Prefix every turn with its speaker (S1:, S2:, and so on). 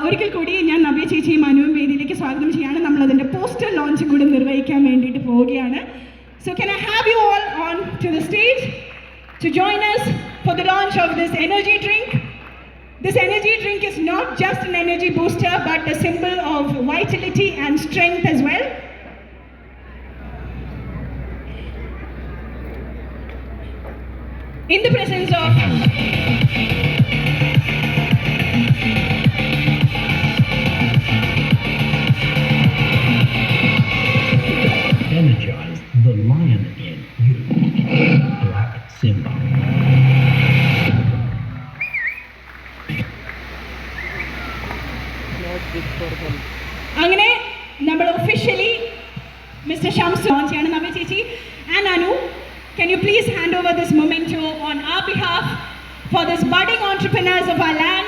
S1: ഒരിക്കൽ കൂടി ഞാൻ നവ്യ ചേച്ചിയും അനുവും വേദിയിലേക്ക് സ്വാഗതം ചെയ്യാണ്. നമ്മൾ അതിൻ്റെ പോസ്റ്റർ ലോഞ്ച് കൂടി നിർവഹിക്കാൻ വേണ്ടിയിട്ട് പോവുകയാണ്. So can I have you all on to the stage to join us for the launch of this energy drink? This energy drink is not just an energy booster but a symbol of vitality and strength as well. In the presence of
S2: energize the lion in you. Black Simba.
S1: അങ്ങനെ നമ്മൾ officially mister Shams launch ചെയ്യാണ്. നവ്യ ചേച്ചി and Anu, can you please hand over this memento on our behalf for this budding entrepreneurs of our land?